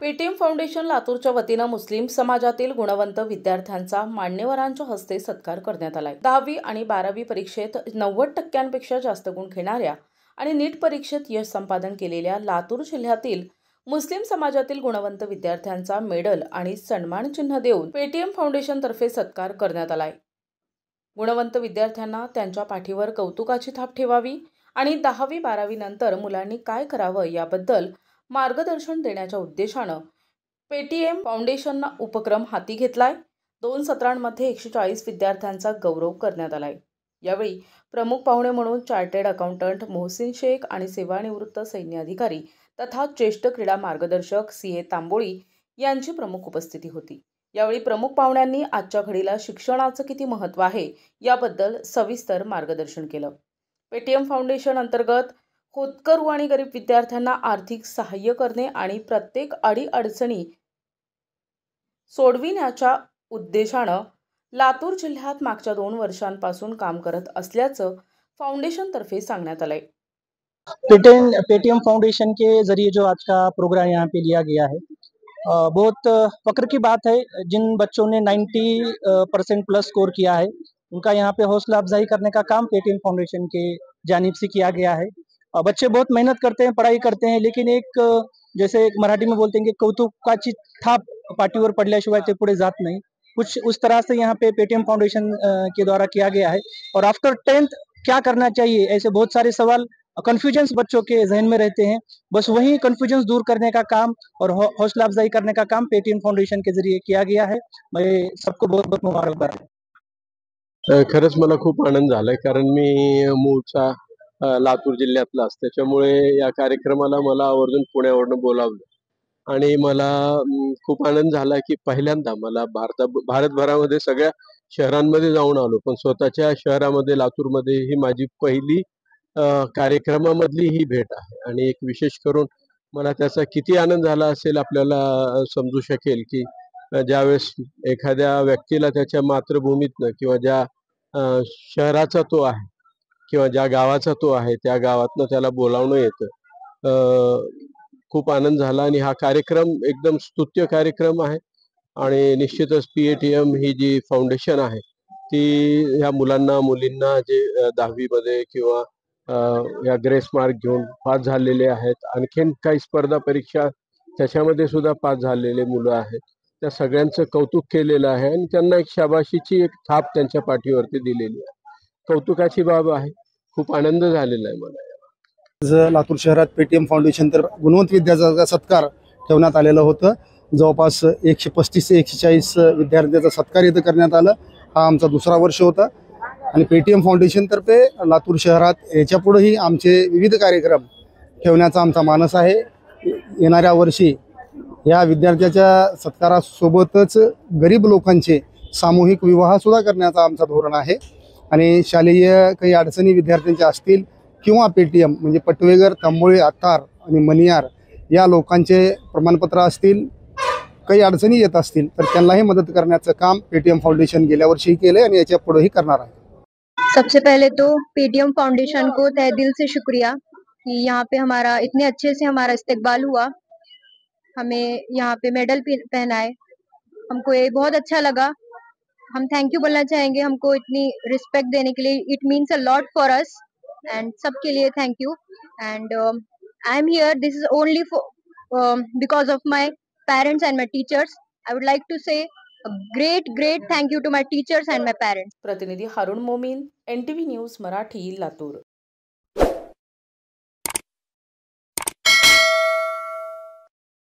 Paytm foundation लातूरच्या वतीनं मुस्लिम समाजातील गुणवंत विद्यार्थ्यांचा मान्यवरांच्या हस्ते सत्कार करण्यात आलाय। 10वी आणि 12वी परीक्षेत 90% जास्त गुण घेणाऱ्या आणि नीट परीक्षेत यश संपादन केलेल्या लातूर जिल्ह्यातील मुस्लिम समाजातील गुणवंत विद्यार्थ्यांचा मेडल आणि सन्मान चिन्ह देऊन पेटीएम फाउंडेशन तर्फे सत्कार करण्यात आलाय। गुणवंत विद्यार्थ्यांना त्यांच्या पाठीवर कौतुकाची थाप ठेवावी आणि 10वी 12वी नंतर मुलांनी काय करावं याबद्दल मार्गदर्शन देण्याच्या उद्देशानं पेटीएम फाउंडेशनने उपक्रम हाती घेतलाय। 2 सत्रांमध्ये 140 विद्यार्थ्यांचा गौरव करण्यात आलाय। यावेळी प्रमुख पाहुणे म्हणून चार्टर्ड अकाउंटंट मोहसिन शेख आणि सेवानिवृत्त सैन्य अधिकारी तथा ज्येष्ठ क्रीडा मार्गदर्शक सीए तांबोळी यांची प्रमुख उपस्थिती होती। यावेळी प्रमुख पाहुण्यांनी आजच्या घडीला शिक्षणाचं किती महत्त्व आहे याबद्दल सविस्तर मार्गदर्शन केलं। पेटीएम फाउंडेशन अंतर्गत होतकरू आणि गरीब विद्यार्थ्यांना आर्थिक सहाय्य करणे आणि प्रत्येक अडीअडचणी सोडविण्याच्या उद्देशानं लातूर जिल्ह्यात मागच्या 2 वर्षांपासून काम करत असल्याचं फाउंडेशनतर्फे सांगण्यात आलंय। पेटीएम फाउंडेशन के जरिए जो आज का प्रोग्राम यहाँ पे लिया गया है, बहुत फख्र की बात है। जिन बच्चों ने 90% प्लस स्कोर किया है, उनका यहाँ पे हौसला अफजाई करने का काम पेटीएम फाउंडेशन के जानिब से किया गया है। बच्चे बहुत मेहनत करते हैं, पढ़ाई करते हैं, लेकिन एक जैसे मराठी में बोलते हैं कि कौतुकाची थाप पाठीवर पडल्याशिवाय ते पुढे जात नहीं, कुछ उस तरह से यहाँ पे पेटीएम फाउंडेशन के द्वारा किया गया है। और आफ्टर 10th क्या करना चाहिए, ऐसे बहुत सारे सवाल कंफ्यूजन्स बच्चों के जहन में रहते हैं। बस वही कंफ्यूजन्स दूर करने का काम और हौसला अफजाई करने का काम पेटीएम फाउंडेशन के जरिए किया गया है। मैं सबको बहुत बहुत मुबारकबाद। खरंच मला खूप आनंद झालाय, कारण मी मूळचा लातूर जिल्ह्यातलाच, त्याच्यामुळे या कार्यक्रमाला मला आवर्जून पुण्यावरून बोलावलं आणि मला खूप आनंद झाला की पहिल्यांदा मला भारतभरामध्ये सगळ्या शहरांमध्ये जाऊन आलो, पण स्वतःच्या शहरामध्ये लातूरमध्ये ही माझी पहिली कार्यक्रमामधली ही भेट आहे। आणि एक विशेष करून मला त्याचा किती आनंद झाला असेल आपल्याला समजू शकेल की ज्यावेळेस एखाद्या व्यक्तीला त्याच्या मातृभूमीतनं किंवा ज्या शहराचा तो आहे किंवा ज्या गावाचा तो आहे त्या गावातनं त्याला बोलावणं येतं, खूप आनंद झाला। आणि हा कार्यक्रम एकदम स्तुत्य कार्यक्रम आहे आणि निश्चितच पेटीएम ही जी फाउंडेशन आहे ती ह्या मुलांना मुलींना जे 10वी मध्ये किंवा या ग्रेस मार्क घेऊन पास झालेले आहेत, आणखीन काही स्पर्धा परीक्षा त्याच्यामध्ये सुद्धा पास झालेले मुलं आहेत, त्या सगळ्यांचं कौतुक केलेलं आहे आणि त्यांना एक शाबाशीची एक थाप त्यांच्या पाठीवरती दिलेली आहे। कौतुकाची बाब आहे, खूप आनंद झालेला आहे मला। लातूर शहरात पेटीएम फाउंडेशन तर गुणवंत विद्यार्थ्यांचा सत्कार ठेवण्यात आलेलं होतं। जवळपास 135 ते 140 विद्यार्थ्यांचा सत्कार इथं करण्यात आलं। हा आमचा दुसरा वर्ष होता आणि पेटीएम फाउंडेशन तर्फे लातूर शहरात याच्यापुढेही आमचे विविध कार्यक्रम ठेवण्याचा आमचा मानस आहे। येणाऱ्या वर्षी या विद्यार्थ्याच्या सत्कारासोबतच गरीब लोकांचे सामूहिक विवाह सुद्धा करण्याचा आमचा धोरण आहे आणि शालेय काही अडचणी विद्यार्थ्यांच्या असतील किंवा पेटीएम म्हणजे पटवेगर, तांबोळी, आतार आणि मनियार या लोकांचे प्रमाणपत्र असतील, काही अडचणी येत असतील तर त्यांनाही मदत करण्याचं काम पेटीएम फाउंडेशन गेल्या वर्षी केले आणि याच्या पुढेही करणार आहे। सबसे पहले तो पेटीएम फाउंडेशन को तहे दिल से शुक्रिया कि यहाँ पे हमारा इतने अच्छे से हमारा इस्तकबाल हुआ, हमें यहाँ पे मेडल पहनाए, हमको ये बहुत अच्छा लगा। हम थैंक यू बोलना चाहेंगे हमको इतनी रिस्पेक्ट देने के लिए। It means a lot for us and सबके लिए thank you. And I am here, this is only for because of my parents and my teachers. I would like to say a great thank you to my teachers and my parents। प्रतिनिधी हारून Momin, NTV news Marathi, Latur.